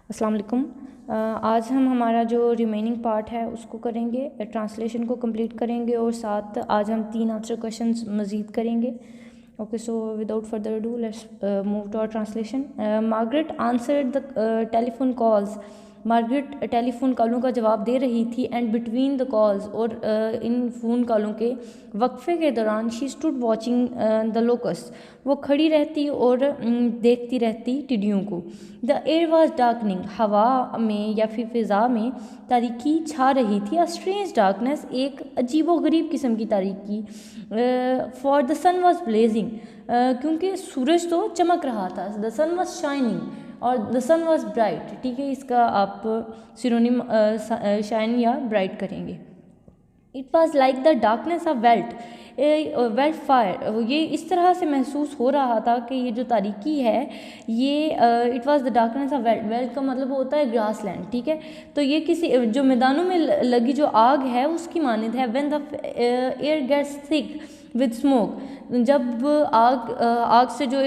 अस्सलाम वालेकुम। आज हम हमारा जो रिमेनिंग पार्ट है उसको करेंगे, ट्रांसलेशन को कंप्लीट करेंगे और साथ आज हम 3 आंसर क्वेश्चंस मज़ीद करेंगे। Okay, so without further do let's move to our translation. Margaret answered the telephone calls. Margaret telephone कॉलों का जवाब दे रही थी। एंड बिटवीन द कॉल्स, और इन फ़ोन कॉलों के वक्फे के दौरान she stood watching the locus, वो खड़ी रहती और देखती रहती टिड्डियों को। द एयर वॉज डार्कनिंग, हवा में या फिर फ़िज़ा में तारीकी छा रही थी। अ स्ट्रेंज डार्कनेस, एक अजीबोगरीब किस्म की तारीकी। For the sun was blazing, क्योंकि सूरज तो चमक रहा था। द सन वॉज शाइनिंग और द सन वॉज ब्राइट। ठीक है, इसका आप सिनोनिम शाइन या ब्राइट करेंगे। It was like the darkness of veldt fire, ये इस तरह से महसूस हो रहा था कि ये जो तारीकी है ये it was the darkness of belt. Belt का मतलब होता है ग्रास लैंड। ठीक है, तो ये किसी जो मैदानों में लगी जो आग है उसकी मानद है। When the air gets thick with smoke, जब आग से जो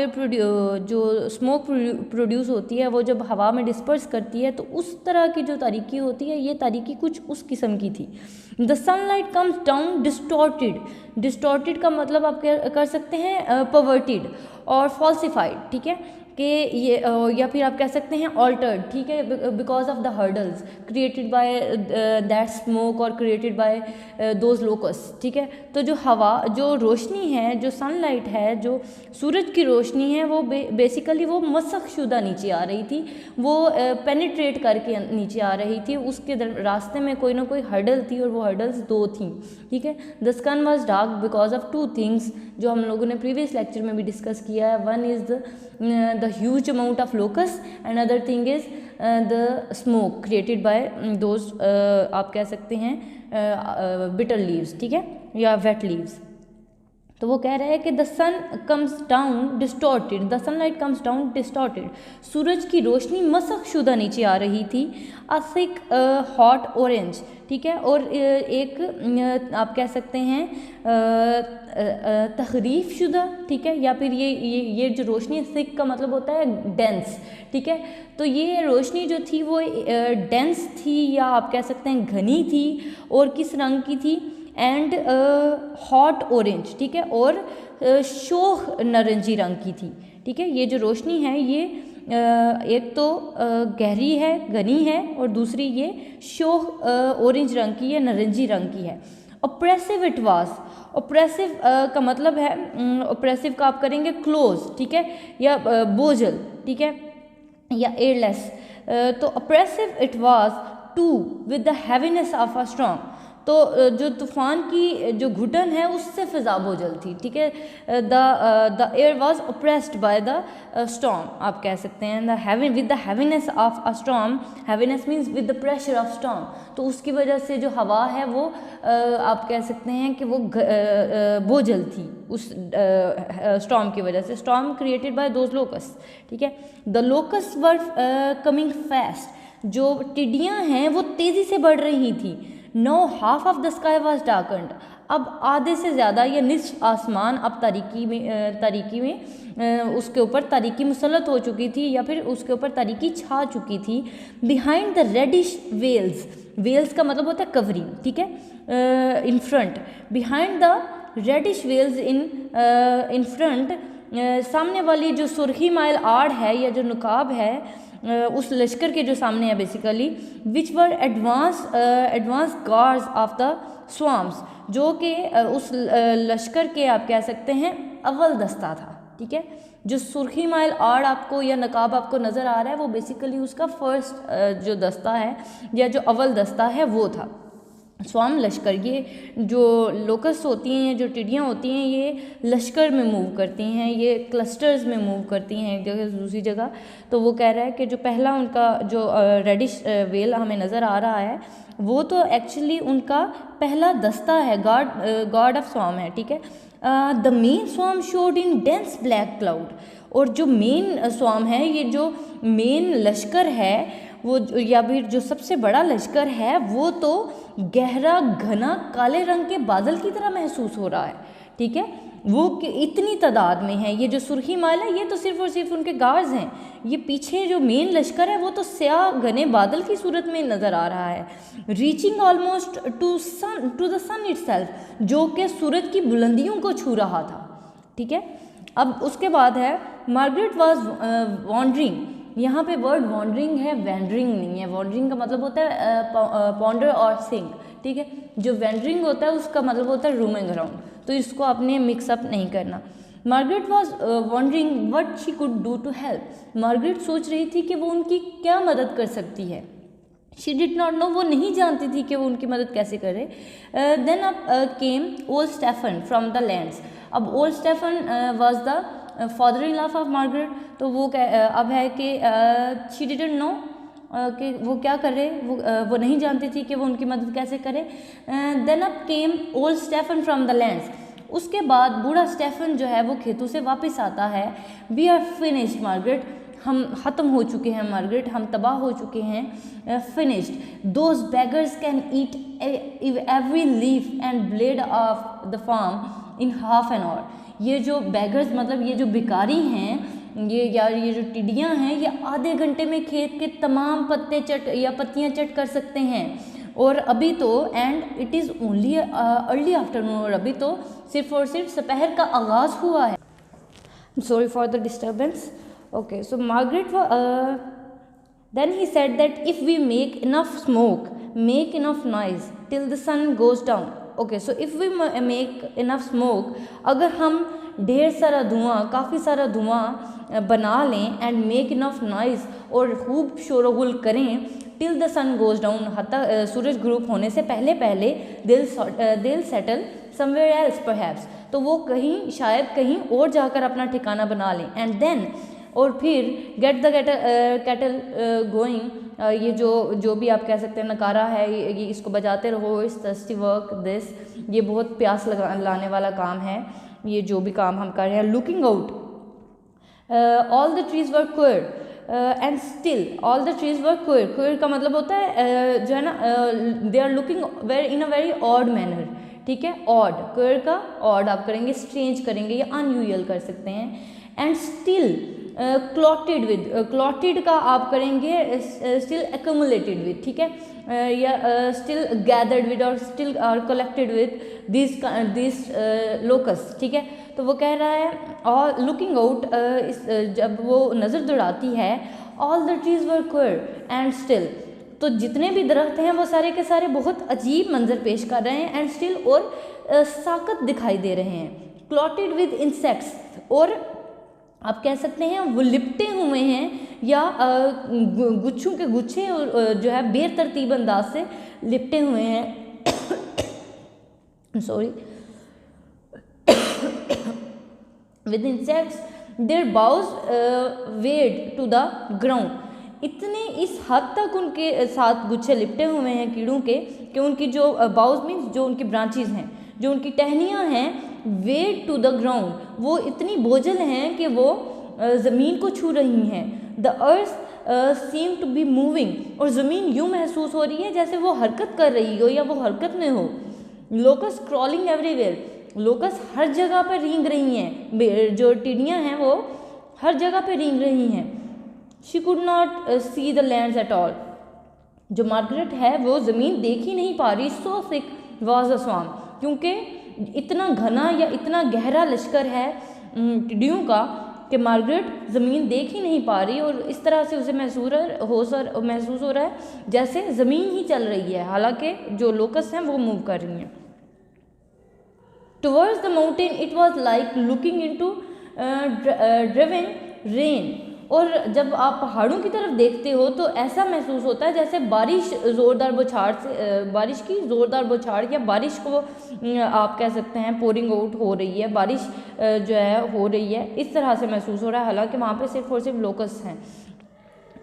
जो स्मोक प्रोड्यूस होती है वो जब हवा में डिस्पर्स करती है, तो उस तरह की जो तारीकी होती है ये तारीकी कुछ उस किस्म की थी। The sunlight comes down distorted. Distorted का मतलब आप कर सकते हैं परवर्टेड और फॉल्सिफाइड। ठीक है, कि ये या फिर आप कह सकते हैं ऑल्टर्ड। ठीक है, because of the hurdles created by that smoke और क्रिएटेड बाय दोज लोकस। ठीक है, तो जो हवा, जो रोशनी है, जो सनलाइट है, जो सूरज की रोशनी है, वो बेसिकली वो मसख शुदा नीचे आ रही थी, वो पेनिट्रेट करके नीचे आ रही थी। उसके रास्ते में कोई ना कोई हर्डल थी और वो हर्डल्स 2 थी। ठीक है, the sky was dark because of 2 things, जो हम लोगों ने प्रीवियस लेक्चर में भी डिस्कस किया है। One is the huge amount of locust, and another thing is the smoke created by those आप कह सकते हैं bitter leaves। ठीक है, या wet leaves। तो वो कह रहा है कि the sun comes down distorted, the sunlight comes down distorted, सूरज की रोशनी मसक शुदा नीचे आ रही थी। A thick hot orange. ठीक है, और एक आप कह सकते हैं तहरीफ शुदा। ठीक है, या फिर ये जो रोशनी, थिक का मतलब होता है डेंस। ठीक है, तो ये रोशनी जो थी वो डेंस थी या आप कह सकते हैं घनी थी। और किस रंग की थी? And hot orange. ठीक है, और शोह नारंगी रंग की थी। ठीक है, ये जो रोशनी है ये एक तो गहरी है, घनी है, और दूसरी ये शोह ऑरेंज रंग की है, नारंगी रंग की है। Oppressive it was. ऑप्रेसिव का मतलब है, ऑप्रेसिव का आप करेंगे क्लोज। ठीक है, या बोझल। ठीक है, या एयरलेस। तो oppressive it was too with the heaviness of a storm, तो जो तूफ़ान की जो घुटन है उससे फ़िज़ा बोझल थी। ठीक है, the air was oppressed by the storm, आप कह सकते हैं with the heaviness of a storm. Heaviness means with the pressure of storm, तो उसकी वजह से जो हवा है वो आप कह सकते हैं कि वो बोझल थी उस स्टॉर्म की वजह से। Storm created by those locusts. ठीक है, the locusts were coming fast, जो टिड्डियाँ हैं वो तेज़ी से बढ़ रही थी। No half of the sky was darkened, अब आधे से ज़्यादा या निस्फ आसमान अब तारीकी में उसके ऊपर तारीकी मुसलत हो चुकी थी, या फिर उसके ऊपर तारीकी छा चुकी थी। Behind the reddish veils, veils का मतलब होता है कवरिंग। ठीक है, in front. Behind the reddish veils in front, सामने वाली जो सुर्खी माइल आड़ है या जो नकाब है उस लश्कर के जो सामने है basically, which were advance guards of the swarms, जो कि उस लश्कर के आप कह सकते हैं अव्वल दस्ता था। ठीक है, जो सुर्खी माइल आड़ आपको या नकाब आपको नज़र आ रहा है वो बेसिकली उसका फर्स्ट जो दस्ता है या जो अव्वल दस्ता है वो था। स्वाम लश्कर, ये जो लोकस होती हैं, जो टिड्डियाँ होती हैं, ये लश्कर में मूव करती हैं, ये क्लस्टर्स में मूव करती हैं एक जगह से दूसरी जगह। तो वो कह रहा है कि जो पहला उनका जो रेडिश वेल हमें नज़र आ रहा है वो तो एक्चुअली उनका पहला दस्ता है, गार्ड ऑफ स्वाम है। ठीक है, the main swarm showed in dense black cloud, और जो मेन स्वाम है, ये जो मेन लश्कर है वो, या फिर जो सबसे बड़ा लश्कर है वो तो गहरा घना काले रंग के बादल की तरह महसूस हो रहा है। ठीक है, वो इतनी तादाद में है। ये जो सुर्खी माल है ये तो सिर्फ और सिर्फ उनके गार्ड्स हैं, ये पीछे जो मेन लश्कर है वो तो स्याह घने बादल की सूरत में नज़र आ रहा है। Reaching almost to the sun itself, जो कि सूरज की बुलंदियों को छू रहा था। ठीक है, अब उसके बाद है मार्गरेट वॉज वॉन्डरिंग। यहाँ पे वर्ड वॉन्डरिंग है, वैंडरिंग नहीं है। वॉन्डरिंग का मतलब होता है पॉन्डर और सिंक। ठीक है, जो वैंडरिंग होता है उसका मतलब होता है रूमिंग अराउंड, तो इसको आपने मिक्सअप नहीं करना। Margaret was wondering what she could do to help. Margaret सोच रही थी कि वो उनकी क्या मदद कर सकती है। शी डिड नॉट नो, वो नहीं जानती थी कि वो उनकी मदद कैसे करे। देन अब came old Stefan from the lands. अब old Stefan was the father in law of Margaret, तो वो अब है कि शी डिडंट नो कि वो क्या करे, वो नहीं जानती थी कि वो उनकी मदद कैसे करे। देन अब came old Stefan from the lands. उसके बाद बूढ़ा स्टेफन जो है वो खेतों से वापस आता है। वी आर फिनिश्ड मार्गरेट, हम ख़त्म हो चुके हैं मार्गरेट, हम तबाह हो चुके हैं। Finished those beggars can eat every leaf and blade of the farm in half an hour. ये जो बेगर्स मतलब ये जो भिखारी हैं, ये जो टिड्डियाँ हैं, ये आधे घंटे में खेत के तमाम पत्ते पत्तियाँ चट कर सकते हैं। और अभी तो and it is only early afternoon, और अभी तो सिर्फ और सिर्फ दोपहर का आगाज़ हुआ है। Sorry for the disturbance. Okay, so Margaret then he said that if we make enough smoke make enough noise till the sun goes down. Okay, so if we make enough smoke, अगर हम ढेर सारा धुआं, काफ़ी सारा धुआं बना लें, एंड मेक इनफ नॉइज़, और खूब शोरगुल करें, till the sun goes down, हत्ता सूरज ग्रुप होने से पहले पहले, दिल सेटल समवेयर एल्स परहैप्स, तो वो कहीं शायद कहीं और जाकर अपना ठिकाना बना लें। एंड देन, और फिर गेट द कैटल गोइंग, ये जो भी आप कह सकते हैं नकारा है, ये इसको बजाते रहो। इस थर्स्टी वर्क दिस, ये बहुत प्यास लाने वाला काम है, ये जो भी काम हम कर रहे हैं। Looking out all the trees were queer and still all the trees were queer. Queer का मतलब होता है जो है ना, they are looking in a very odd manner. ठीक है, ऑड, क्वेयर का ऑड आप करेंगे, स्ट्रेंज करेंगे या अनयूजुअल कर सकते हैं। And still clotted with, clotted का आप करेंगे स्टिल एक्यूमुलेटेड विद। ठीक है, या स्टिल गैदर्ड विद और still are collected with this locusts. ठीक है, तो वो कह रहा है और लुकिंग आउट, जब वो नज़र दौड़ाती है, all the trees were queer and still, तो जितने भी दरख्त हैं वो सारे के सारे बहुत अजीब मंजर पेश कर रहे हैं। एंड स्टिल, और साकत दिखाई दे रहे हैं। क्लॉटेड विद इंसेक्ट्स, और आप कह सकते हैं वो लिपटे हुए हैं, या गुच्छों के गुच्छे जो है बेतरतीब अंदाज से लिपटे हुए हैं। Sorry, with insects their boughs weighed to the ground. इतने इस हद तक उनके साथ गुच्छे लिपटे हुए हैं कीड़ों के कि उनकी जो बाउज मीन्स जो उनकी ब्रांचेज हैं, जो उनकी टहनियाँ हैं, वेड टू द ग्राउंड, वो इतनी बोझल हैं कि वो ज़मीन को छू रही हैं। The earth seem to be moving, और ज़मीन यूँ महसूस हो रही है जैसे वो हरकत कर रही हो या वो हरकत में हो। लोकस क्रॉलिंग एवरीवेयर, लोकस हर जगह पर रेंग रही हैं, जो टिड्डियाँ हैं वो हर जगह पर रेंग रही हैं। She could not see the lands at all, जो मार्गरेट है वो ज़मीन देख ही नहीं पा रही। सो थिक वाज द स्वाम, क्योंकि इतना घना या इतना गहरा लश्कर है टिड्डियों का कि मार्गरेट ज़मीन देख ही नहीं पा रही, और इस तरह से उसे महसूस हो रहा है जैसे ज़मीन ही चल रही है, हालांकि जो लोकस हैं वो मूव कर रही हैं। Towards the mountain it was like looking into driven rain, और जब आप पहाड़ों की तरफ देखते हो तो ऐसा महसूस होता है जैसे बारिश ज़ोरदार बौछार से, बारिश की ज़ोरदार बौछार, या बारिश को आप कह सकते हैं पोरिंग आउट हो रही है, बारिश जो है हो रही है, इस तरह से महसूस हो रहा है, हालांकि वहाँ पे सिर्फ और सिर्फ लोकस हैं।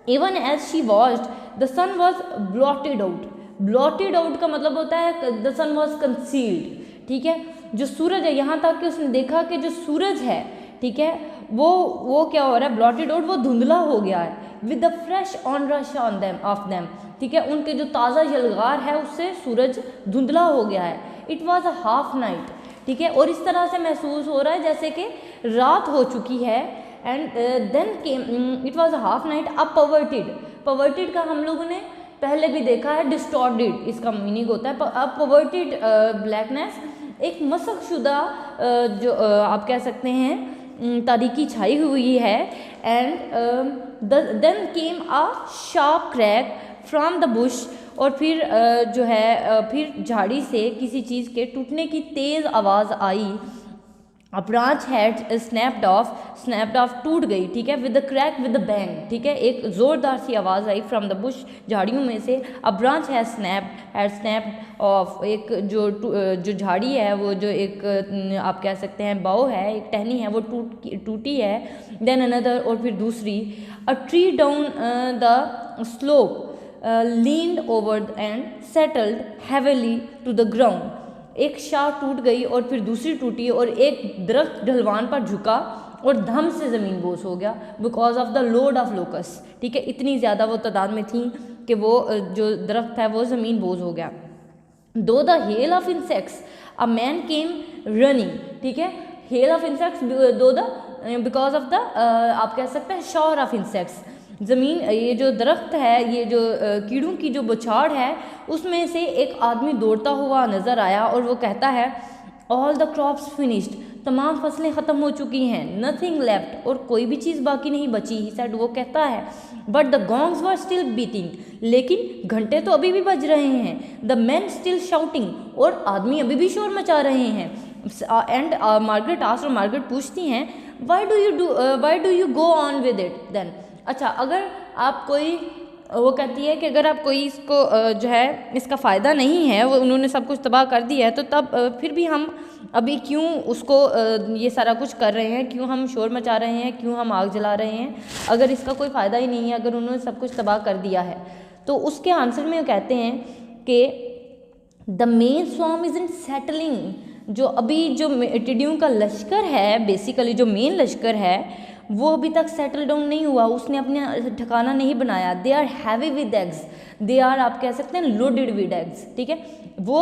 Even as she watched the sun was blotted out. Blotted out का मतलब होता है द सन वॉज कंसील्ड। ठीक है, जो सूरज है, यहाँ तक कि उसने देखा कि जो सूरज है, ठीक है, वो क्या हो रहा है, ब्लॉटेड आउट, वो धुंधला हो गया है। With the fresh on rush on them of them, ठीक है, उनके जो ताज़ा यलगार है उससे सूरज धुंधला हो गया है। It was a half night, ठीक है, और इस तरह से महसूस हो रहा है जैसे कि रात हो चुकी है। And then came it was half night a perverted का हम लोगों ने पहले भी देखा है, डिस्टॉर्टेड इसका मीनिंग होता है। अ पर्वर्टेड ब्लैकनेस, एक मशक़शुदा जो आप कह सकते हैं तारीकी छाई हुई है। And then came a sharp crack from the bush, और फिर जो है फिर झाड़ी से किसी चीज़ के टूटने की तेज़ आवाज़ आई। A branch had snapped off टूट गई, ठीक है, with the crack with the bang, ठीक है, एक ज़ोरदार सी आवाज़ आई फ्रॉम द बुश, झाड़ियों में से। अ ब्रांच हैड स्नैप्ड ऑफ, एक जो झाड़ी है वो जो एक आप कह सकते हैं बाव है, एक टहनी है, वो टूटी है। देन अनदर, और फिर दूसरी। A tree down the slope leaned over and settled heavily to the ground, एक शाख टूट गई और फिर दूसरी टूटी और एक दरख्त ढलवान पर झुका और धम से ज़मीन बोस हो गया, because of the load of locus, ठीक है, इतनी ज़्यादा वो तादाद में थी कि वो जो दरख्त है वो ज़मीन बोस हो गया। दो the hell of insects a man came running, ठीक है, हेल ऑफ इंसेक्ट्स दो द बिकॉज ऑफ द आप कह सकते हैं शॉर ऑफ इंसेक्ट्स, ज़मीन, ये जो दरख्त है, ये जो कीड़ों की जो बौछार है, उसमें से एक आदमी दौड़ता हुआ नज़र आया और वो कहता है ऑल द क्रॉप्स फिनिश्ड, तमाम फसलें ख़त्म हो चुकी हैं, नथिंग लेफ्ट, और कोई भी चीज़ बाकी नहीं बची, ही सेड, वो कहता है। But the gongs were still beating, लेकिन घंटे तो अभी भी बज रहे हैं। द मैन स्टिल शाउटिंग, और आदमी अभी भी शोर मचा रहे हैं। एंड मार्गरेट आस्क्ड, और मार्गरेट पूछती हैं why do you go on with it then. अच्छा, अगर आप कोई, वो कहती है कि अगर आप कोई इसको जो है इसका फ़ायदा नहीं है, वो उन्होंने सब कुछ तबाह कर दिया है, तो तब फिर भी हम अभी क्यों उसको ये सारा कुछ कर रहे हैं, क्यों हम शोर मचा रहे हैं, क्यों हम आग जला रहे हैं, अगर इसका कोई फ़ायदा ही नहीं है, अगर उन्होंने सब कुछ तबाह कर दिया है। तो उसके आंसर में वो कहते हैं कि the main swarm isn't settling, जो अभी जो टिड्डियों का लश्कर है, बेसिकली जो मेन लश्कर है, वो अभी तक सेटल डाउन नहीं हुआ, उसने अपने ठिकाना नहीं बनाया। They are heavy with eggs, they are आप कह सकते हैं लोडेड विद एग्स, ठीक है, वो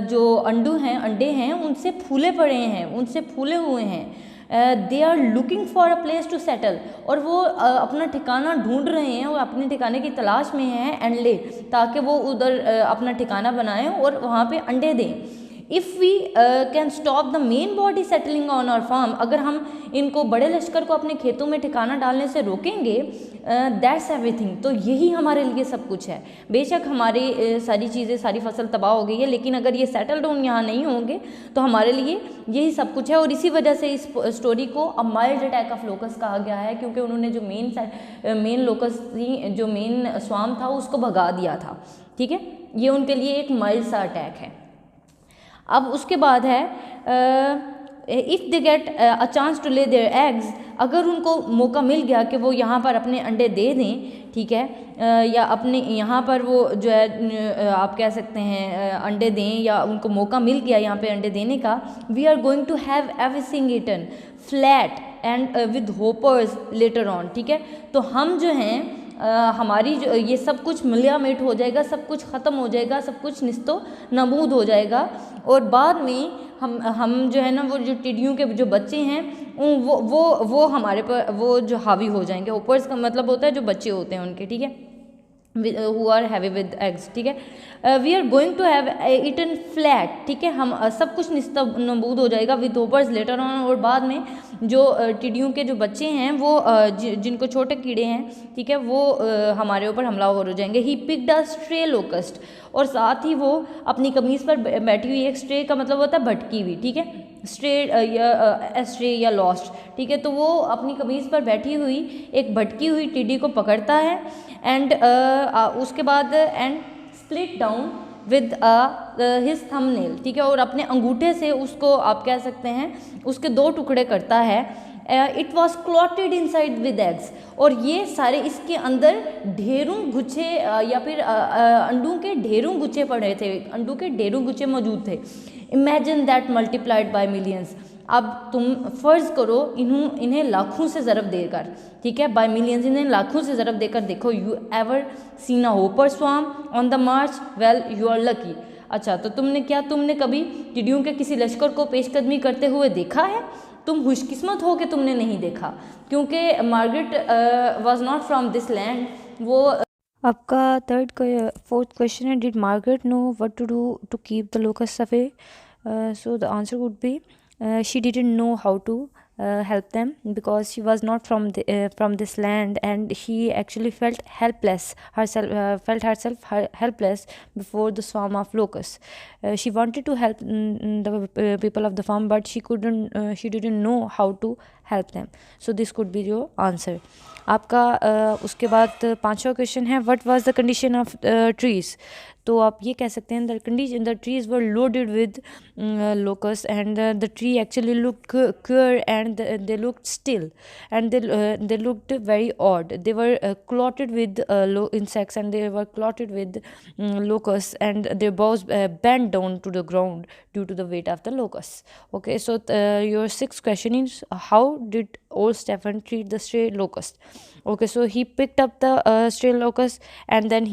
जो अंडे हैं उनसे फूले पड़े हैं, उनसे फूले हुए हैं। They are looking for a place to settle, और वो अपना ठिकाना ढूंढ रहे हैं, वो अपने ठिकाने की तलाश में हैं एंड ले, ताकि वो उधर अपना ठिकाना बनाएं और वहाँ पे अंडे दें। If we can stop the main body settling on our farm, अगर हम इनको बड़े लश्कर को अपने खेतों में ठिकाना डालने से रोकेंगे, दैट्स एवरीथिंग, तो यही हमारे लिए सब कुछ है। बेशक हमारी सारी चीज़ें, सारी फसल तबाह हो गई है, लेकिन अगर ये सेटल डाउन यहाँ नहीं होंगे तो हमारे लिए यही सब कुछ है। और इसी वजह से इस स्टोरी को a mild attack of locus कहा गया है, क्योंकि उन्होंने जो मेन लोकस थी, जो मेन स्वाम था, उसको भगा दिया था, ठीक है, ये उनके लिए एक माइल्ड सा अटैक है। अब उसके बाद है if they get a chance to lay their eggs, अगर उनको मौका मिल गया कि वो यहाँ पर अपने अंडे दे दें, ठीक है, या अपने यहाँ पर वो जो है आप कह सकते हैं अंडे दें, या उनको मौका मिल गया यहाँ पे अंडे देने का, we are going to have everything eaten flat and with hoppers later on, ठीक है, तो हम जो हैं हमारी जो ये सब कुछ मिलिया मिट हो जाएगा, सब कुछ ख़त्म हो जाएगा, सब कुछ निस्तो नबूद हो जाएगा, और बाद में हम जो है ना, वो जो टिड्डियों के जो बच्चे हैं वो हमारे पर वो जो हावी हो जाएंगे। ऊपर्स का मतलब होता है जो बच्चे होते हैं उनके, ठीक है, who are heavy with eggs, ठीक है, we are going to have eaten flat, ठीक है, हम सब कुछ नबूद हो जाएगा विद होपर्स लेटर ऑन, और बाद में जो टिड्डियों के जो बच्चे हैं वो जिनको छोटे कीड़े हैं, ठीक है, वो हमारे ऊपर हमलावर हो जाएंगे। He picked a stray locust, और साथ ही वो अपनी कमीज़ पर बैठी हुई, एक स्ट्रे का मतलब होता है भटकी हुई, ठीक है, स्ट्रे या लॉस्ट, ठीक है, तो वो अपनी कमीज़ पर बैठी हुई एक भटकी हुई टिड्डी को पकड़ता है एंड उसके बाद and split down with his thumbnail, ठीक है, और अपने अंगूठे से उसको आप कह सकते हैं उसके 2 टुकड़े करता है। It was clotted inside with eggs, और ये सारे इसके अंदर ढेरों गुच्छे या फिर अंडों के ढेरों गुच्छे पड़े थे, अंडों के ढेरों गुच्छे मौजूद थे। Imagine that multiplied by millions, अब तुम फ़र्ज़ करो इन्हें लाखों से ज़रब देकर, ठीक है, बाय मिलियंस, इन्हें लाखों से ज़रब देकर देखो। You ever seen a hopper swarm on the march, well you are lucky, अच्छा, तो तुमने कभी टिड्डियों के किसी लश्कर को पेशकदमी करते हुए देखा है? तुम खुशकिस्मत हो कि तुमने नहीं देखा, क्योंकि Margaret was not from this land. वो आपका फोर्थ क्वेश्चन है, did Margaret know what to do to keep the locust away? So the answer would be she didn't know how to help them, because she was not from this land, and she actually felt herself helpless before the swarm of locusts. She wanted to help the people of the farm, but she didn't know how to help them. So this could be your answer. आपका उसके बाद पांचवा question है, what was the condition of trees? तो आप ये कह सकते हैं, the trees were loaded with locusts, and the tree actually looked queer, and they looked still, and they looked very odd. They were clotted with insects, and they were clotted with locusts, and their bows bent down to the ground due to the weight of the locusts. Okay, so your sixth question is, how did old Stephen treat the stray locust? Okay, so he picked up the stray locust, and then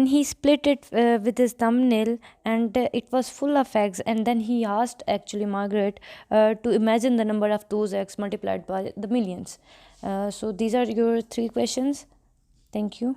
he split it with his thumbnail, and it was full of eggs, and then he asked actually Margaret to imagine the number of those eggs multiplied by the millions. So these are your three questions. Thank you.